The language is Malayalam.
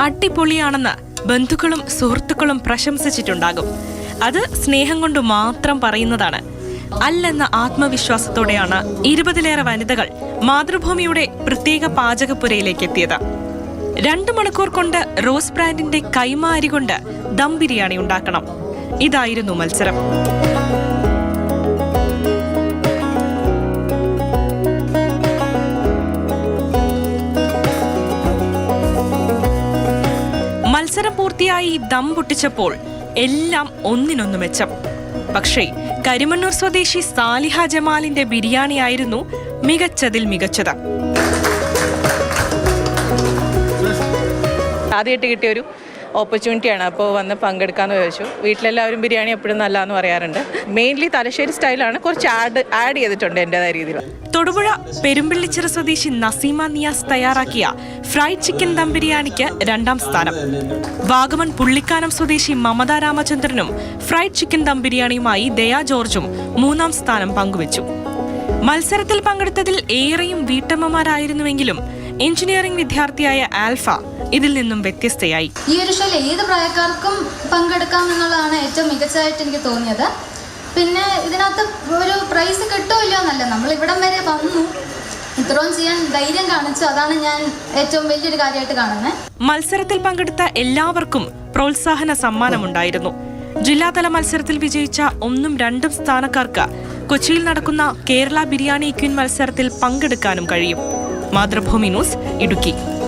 അടിപൊളിയാണെന്ന് ബന്ധുക്കളും സുഹൃത്തുക്കളും പ്രശംസിച്ചിട്ടുണ്ടാകും. അത് സ്നേഹം കൊണ്ട് മാത്രം പറയുന്നതാണ്. അല്ലെന്ന ആത്മവിശ്വാസത്തോടെയാണ് 20-ലേറെ വനിതകൾ മാതൃഭൂമിയുടെ പ്രത്യേക പാചകപ്പുരയിലേക്ക് എത്തിയത്. 2 മണിക്കൂർ കൊണ്ട് റോസ് ബ്രാൻഡിന്റെ കൈമ അരി കൊണ്ട് ദം ബിരിയാണി ഉണ്ടാക്കണം. ഇതായിരുന്നു മത്സരം. മത്സരം പൂർത്തിയായി ദം പൊട്ടിച്ചപ്പോൾ എല്ലാം ഒന്നിനൊന്നു മെച്ചം. പക്ഷേ കരിമണ്ണൂർ സ്വദേശി സാലിഹ ജമാലിന്റെ ബിരിയാണിയായിരുന്നു മികച്ചതിൽ മികച്ചത്. ആദ്യമായിട്ട് കിട്ടിയൊരു ഓപ്പർച്യൂണിറ്റിയാണ്. അപ്പോൾ വന്ന് പങ്കെടുക്കാമെന്ന് ചോദിച്ചു. വീട്ടിലെല്ലാവരും ബിരിയാണി എപ്പോഴും നല്ലതെന്ന് പറയാറുണ്ട്. മെയിൻലി തലശ്ശേരി സ്റ്റൈലാണ്, കുറച്ച് ആഡ് ചെയ്തിട്ടുണ്ട് എൻ്റെതായ രീതിയിൽ. തൊടുപുഴ പെരുമ്പിള്ളിച്ചിറ സ്വദേശി നസീമ നിയാസ് തയ്യാറാക്കിയ ഫ്രൈഡ് ചിക്കൻ ദം ബിരിയാണിക്ക് 2ാം സ്ഥാനം. വാഗമൺ പുള്ളിക്കാനം സ്വദേശി മമത രാമചന്ദ്രനും ഫ്രൈഡ് ചിക്കൻ ദം ബിരിയാണിയുമായി ദയാ ജോർജും 3ാം സ്ഥാനം പങ്കുവച്ചു. മത്സരത്തിൽ പങ്കെടുത്തതിൽ ഏറെയും വീട്ടമ്മമാരായിരുന്നുവെങ്കിലും എഞ്ചിനീയറിംഗ് വിദ്യാർത്ഥിയായ ആൽഫ ഇതിൽ നിന്നും വ്യത്യസ്തയായി. ഈ ഒരു ഷോയിൽ ഏത് പ്രായക്കാർക്കും പങ്കെടുക്കാം എന്നുള്ളതാണ് ഏറ്റവും മികച്ചതായിട്ട് എനിക്ക് തോന്നിയത്. പിന്നെ ഇതിനകത്ത് ഒരു പ്രൈസ് കിട്ടുമല്ലോ എന്നല്ല, നമ്മൾ ഇവിടം വരെ വന്നു, ഇത്രയും ചെയ്യാൻ ധൈര്യം കാണിച്ചു. അതാണ് ഞാൻ ഏറ്റവും വലിയൊരു കാര്യമായിട്ട് കാണുന്നത്. മത്സരത്തിൽ പങ്കെടുത്ത എല്ലാവർക്കും പ്രോത്സാഹന സമ്മാനമുണ്ടായിരുന്നു. ജില്ലാതല മത്സരത്തിൽ വിജയിച്ച 1ഉം 2ഉം സ്ഥാനക്കാർക്ക് കൊച്ചിയിൽ നടക്കുന്ന കേരള ബിരിയാണി ക്വീൻ മത്സരത്തിൽ പങ്കെടുക്കാനും കഴിയും. മാതൃഭൂമി ന്യൂസ്, ഇടുക്കി.